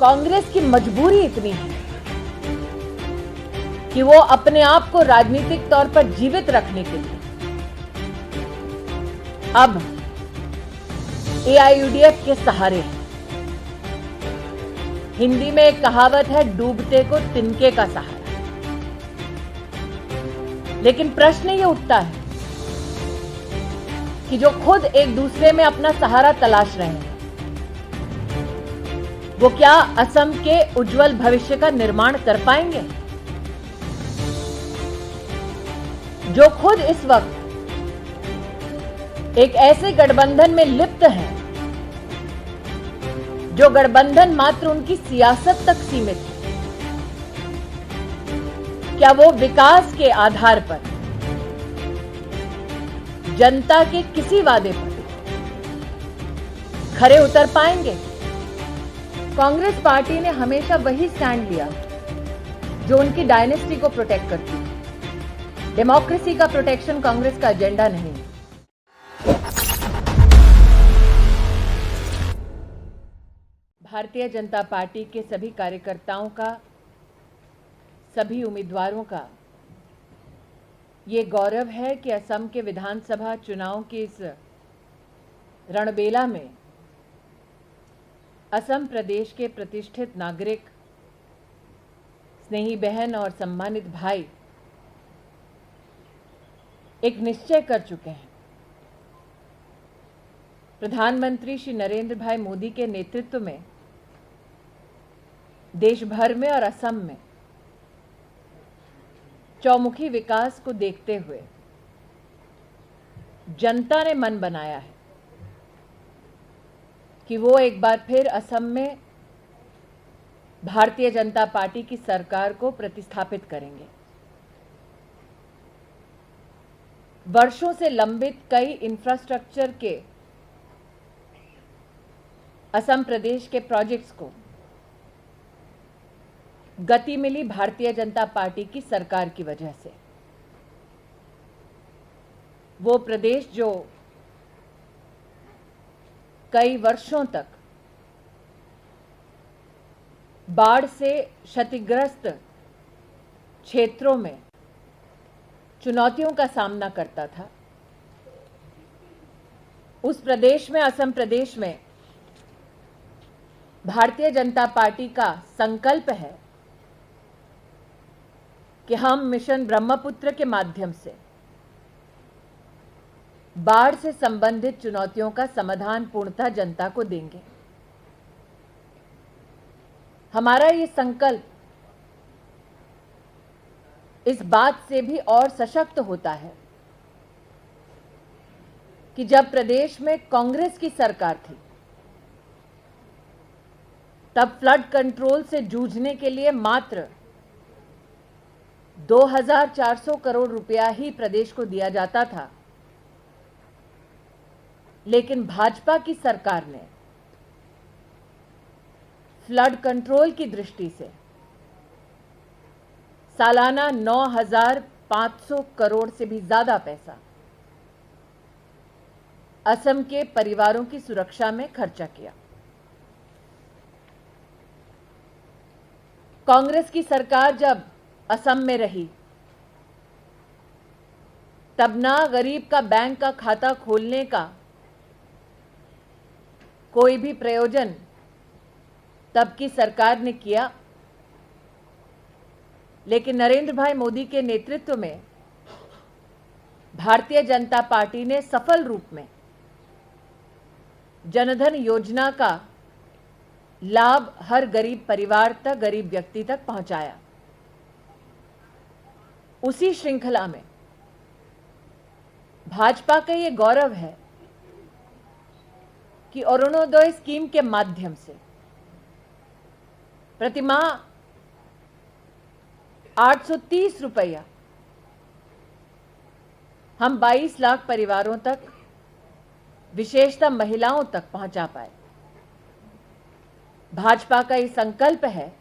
कांग्रेस की मजबूरी इतनी है कि वो अपने आप को राजनीतिक तौर पर जीवित रखने के लिए अब एआईयूडीएफ के सहारे है। हिंदी में एक कहावत है, डूबते को तिनके का सहारा। लेकिन प्रश्न ये उठता है कि जो खुद एक दूसरे में अपना सहारा तलाश रहे हैं, वो क्या असम के उज्जवल भविष्य का निर्माण कर पाएंगे? जो खुद इस वक्त एक ऐसे गठबंधन में लिप्त हैं, जो गठबंधन मात्र उनकी सियासत तक सीमित है, क्या वो विकास के आधार पर जनता के किसी वादे पर खरे उतर पाएंगे? कांग्रेस पार्टी ने हमेशा वही स्टैंड लिया जो उनकी डायनेस्टी को प्रोटेक्ट करती है। डेमोक्रेसी का प्रोटेक्शन कांग्रेस का एजेंडा नहीं है। भारतीय जनता पार्टी के सभी कार्यकर्ताओं का, सभी उम्मीदवारों का ये गौरव है कि असम के विधानसभा चुनाव की इस रणबेला में असम प्रदेश के प्रतिष्ठित नागरिक, स्नेही बहन और सम्मानित भाई एक निश्चय कर चुके हैं। प्रधानमंत्री श्री नरेंद्र भाई मोदी के नेतृत्व में देश भर में और असम में चौमुखी विकास को देखते हुए जनता ने मन बनाया है कि वो एक बार फिर असम में भारतीय जनता पार्टी की सरकार को प्रतिस्थापित करेंगे। वर्षों से लंबित कई इंफ्रास्ट्रक्चर के असम प्रदेश के प्रोजेक्ट्स को गति मिली भारतीय जनता पार्टी की सरकार की वजह से। वो प्रदेश जो कई वर्षों तक बाढ़ से क्षतिग्रस्त क्षेत्रों में चुनौतियों का सामना करता था, उस प्रदेश में, असम प्रदेश में भारतीय जनता पार्टी का संकल्प है कि हम मिशन ब्रह्मपुत्र के माध्यम से बाढ़ से संबंधित चुनौतियों का समाधान पूर्णतः जनता को देंगे। हमारा ये संकल्प इस बात से भी और सशक्त होता है कि जब प्रदेश में कांग्रेस की सरकार थी, तब फ्लड कंट्रोल से जूझने के लिए मात्र 2400 करोड़ रुपया ही प्रदेश को दिया जाता था। लेकिन भाजपा की सरकार ने फ्लड कंट्रोल की दृष्टि से सालाना 9500 करोड़ से भी ज्यादा पैसा असम के परिवारों की सुरक्षा में खर्चा किया। कांग्रेस की सरकार जब असम में रही, तब ना गरीब का बैंक का खाता खोलने का कोई भी प्रयोजन तब की सरकार ने किया, लेकिन नरेंद्र भाई मोदी के नेतृत्व में भारतीय जनता पार्टी ने सफल रूप में जनधन योजना का लाभ हर गरीब परिवार तक, गरीब व्यक्ति तक पहुंचाया। उसी श्रृंखला में भाजपा का ये गौरव है कि अरुणोदय स्कीम के माध्यम से प्रतिमाह 830 रुपया हम 22 लाख परिवारों तक, विशेषतः महिलाओं तक पहुंचा पाए। भाजपा का ये संकल्प है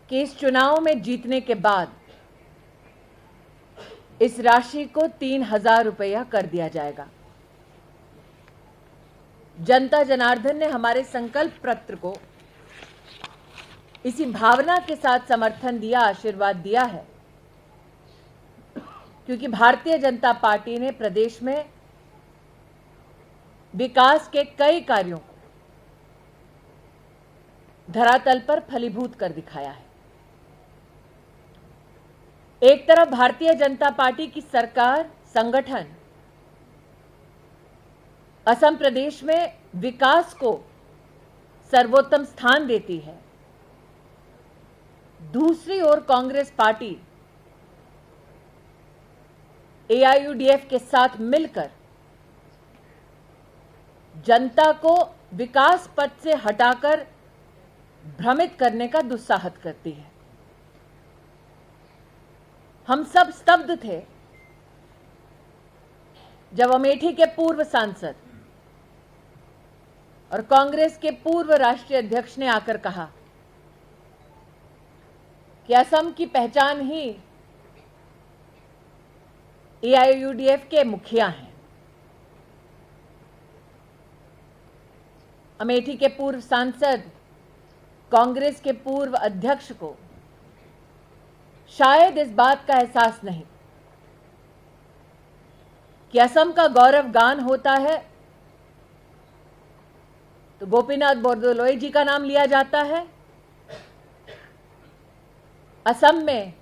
कि इस चुनाव में जीतने के बाद इस राशि को 3000 रुपया कर दिया जाएगा। जनता जनार्दन ने हमारे संकल्प पत्र को इसी भावना के साथ समर्थन दिया, आशीर्वाद दिया है, क्योंकि भारतीय जनता पार्टी ने प्रदेश में विकास के कई कार्यों को धरातल पर फलीभूत कर दिखाया है। एक तरफ भारतीय जनता पार्टी की सरकार, संगठन असम प्रदेश में विकास को सर्वोत्तम स्थान देती है, दूसरी ओर कांग्रेस पार्टी एआईयूडीएफ के साथ मिलकर जनता को विकास पथ से हटाकर भ्रमित करने का दुस्साहस करती है। हम सब स्तब्ध थे जब अमेठी के पूर्व सांसद और कांग्रेस के पूर्व राष्ट्रीय अध्यक्ष ने आकर कहा कि असम की पहचान ही एआईयूडीएफ के मुखिया हैं। अमेठी के पूर्व सांसद, कांग्रेस के पूर्व अध्यक्ष को शायद इस बात का एहसास नहीं कि असम का गौरव गान होता है तो गोपीनाथ बोरदोलोई जी का नाम लिया जाता है, असम में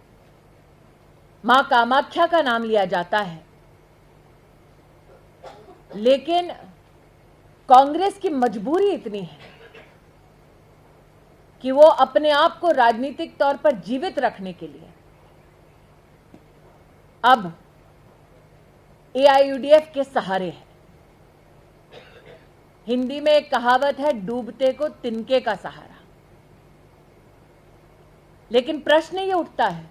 मां कामाख्या का नाम लिया जाता है। लेकिन कांग्रेस की मजबूरी इतनी है कि वो अपने आप को राजनीतिक तौर पर जीवित रखने के लिए अब एआईयूडीएफ के सहारे है। हिंदी में एक कहावत है, डूबते को तिनके का सहारा। लेकिन प्रश्न ये उठता है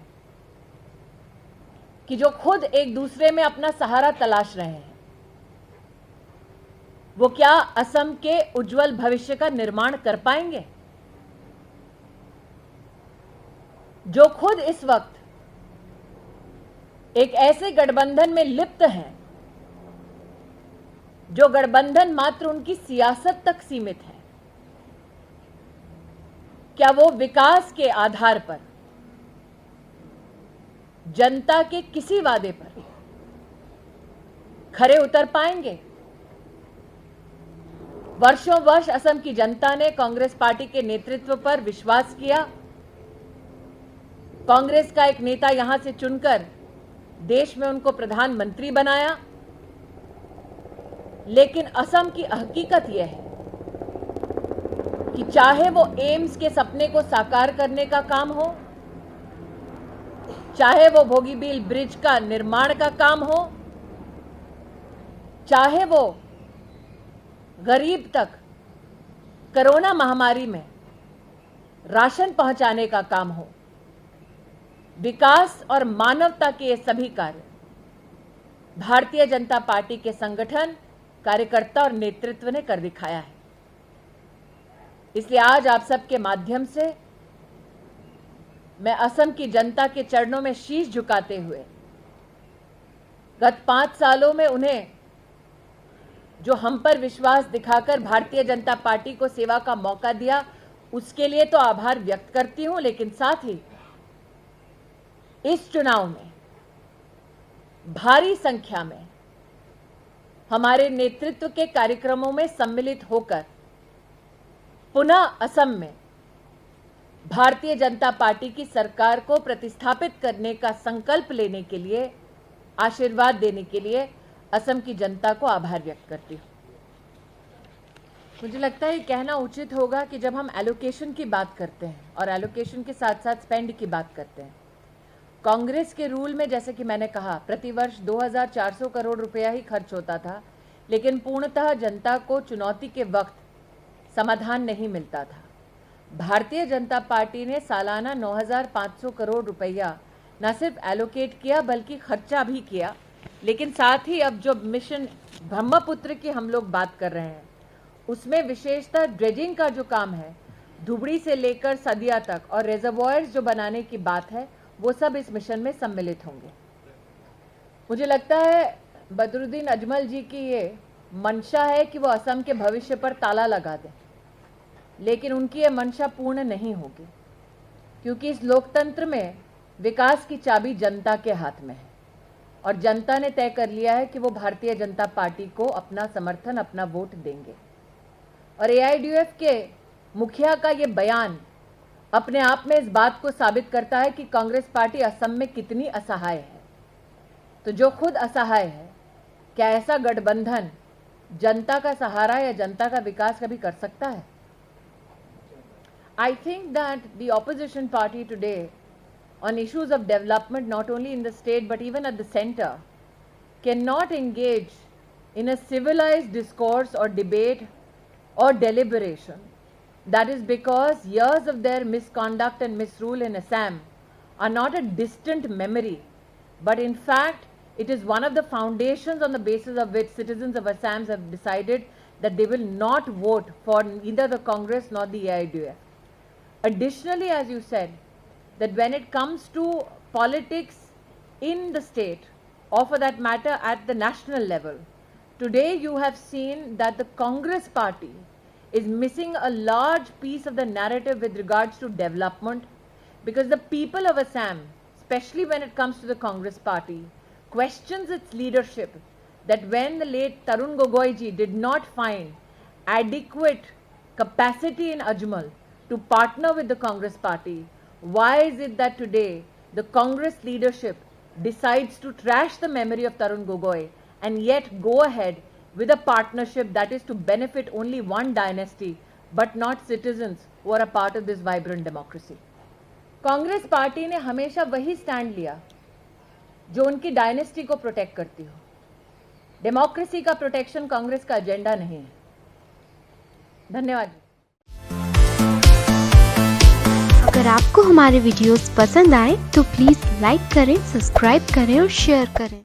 कि जो खुद एक दूसरे में अपना सहारा तलाश रहे हैं, वो क्या असम के उज्जवल भविष्य का निर्माण कर पाएंगे? जो खुद इस वक्त एक ऐसे गठबंधन में लिप्त हैं, जो गठबंधन मात्र उनकी सियासत तक सीमित है, क्या वो विकास के आधार पर जनता के किसी वादे पर खरे उतर पाएंगे? वर्षों वर्ष असम की जनता ने कांग्रेस पार्टी के नेतृत्व पर विश्वास किया, कांग्रेस का एक नेता यहां से चुनकर देश में उनको प्रधानमंत्री बनाया। लेकिन असम की हकीकत यह है कि चाहे वो एम्स के सपने को साकार करने का काम हो, चाहे वो बोगीबील ब्रिज का निर्माण का काम हो, चाहे वो गरीब तक कोरोना महामारी में राशन पहुंचाने का काम हो, विकास और मानवता के ये सभी कार्य भारतीय जनता पार्टी के संगठन, कार्यकर्ता और नेतृत्व ने कर दिखाया है। इसलिए आज आप सबके माध्यम से मैं असम की जनता के चरणों में शीश झुकाते हुए गत 5 सालों में उन्हें जो हम पर विश्वास दिखाकर भारतीय जनता पार्टी को सेवा का मौका दिया, उसके लिए तो आभार व्यक्त करती हूं। लेकिन साथ ही इस चुनाव में भारी संख्या में हमारे नेतृत्व के कार्यक्रमों में सम्मिलित होकर पुनः असम में भारतीय जनता पार्टी की सरकार को प्रतिस्थापित करने का संकल्प लेने के लिए, आशीर्वाद देने के लिए असम की जनता को आभार व्यक्त करती हूं। मुझे लगता है ये कहना उचित होगा कि जब हम एलोकेशन की बात करते हैं और एलोकेशन के साथ साथ स्पेंड की बात करते हैं, कांग्रेस के रूल में जैसे कि मैंने कहा प्रतिवर्ष 2400 करोड़ रुपया ही खर्च होता था, लेकिन पूर्णतः जनता को चुनौती के वक्त समाधान नहीं मिलता था। भारतीय जनता पार्टी ने सालाना 9500 करोड़ रुपया न सिर्फ एलोकेट किया बल्कि खर्चा भी किया। लेकिन साथ ही अब जो मिशन ब्रह्मपुत्र की हम लोग बात कर रहे हैं, उसमें विशेषतः ड्रेजिंग का जो काम है, धुबड़ी से लेकर सदिया तक, और रिजर्वॉयर्स जो बनाने की बात है, वो सब इस मिशन में सम्मिलित होंगे। मुझे लगता है बदरुद्दीन अजमल जी की ये मंशा है कि वो असम के भविष्य पर ताला लगा दें, लेकिन उनकी ये मंशा पूर्ण नहीं होगी। क्योंकि इस लोकतंत्र में विकास की चाबी जनता के हाथ में है और जनता ने तय कर लिया है कि वो भारतीय जनता पार्टी को अपना समर्थन, अपना वोट देंगे। और एआईयूडीएफ के मुखिया का ये बयान अपने आप में इस बात को साबित करता है कि कांग्रेस पार्टी असम में कितनी असहाय है। तो जो खुद असहाय है, क्या ऐसा गठबंधन जनता का सहारा या जनता का विकास कभी कर सकता है? I think that the opposition party today on issues of development, not only in the state but even at the center, cannot engage in a civilized discourse or debate or deliberation. That is because years of their misconduct and misrule in Assam are not a distant memory, but in fact it is one of the foundations on the basis of which citizens of Assam have decided that they will not vote for neither the Congress nor the AIUDF. Additionally, as you said, that when it comes to politics in the state, or for that matter at the national level, today you have seen that the Congress party is missing a large piece of the narrative with regards to development, because the people of Assam, especially when it comes to the Congress party, questions its leadership, that when the late Tarun Gogoi ji did not find adequate capacity in Ajmal to partner with the Congress party, why is it that today the Congress leadership decides to trash the memory of Tarun Gogoi and yet go ahead with a partnership that is to benefit only one dynasty but not citizens who are a part of this vibrant democracy? Congress party ने हमेशा वही stand लिया जो उनकी dynasty को protect करती हो। Democracy का प्रोटेक्शन कांग्रेस का एजेंडा नहीं है। धन्यवाद। अगर आपको हमारे वीडियोस पसंद आए तो प्लीज लाइक करें, सब्सक्राइब करें और शेयर करें।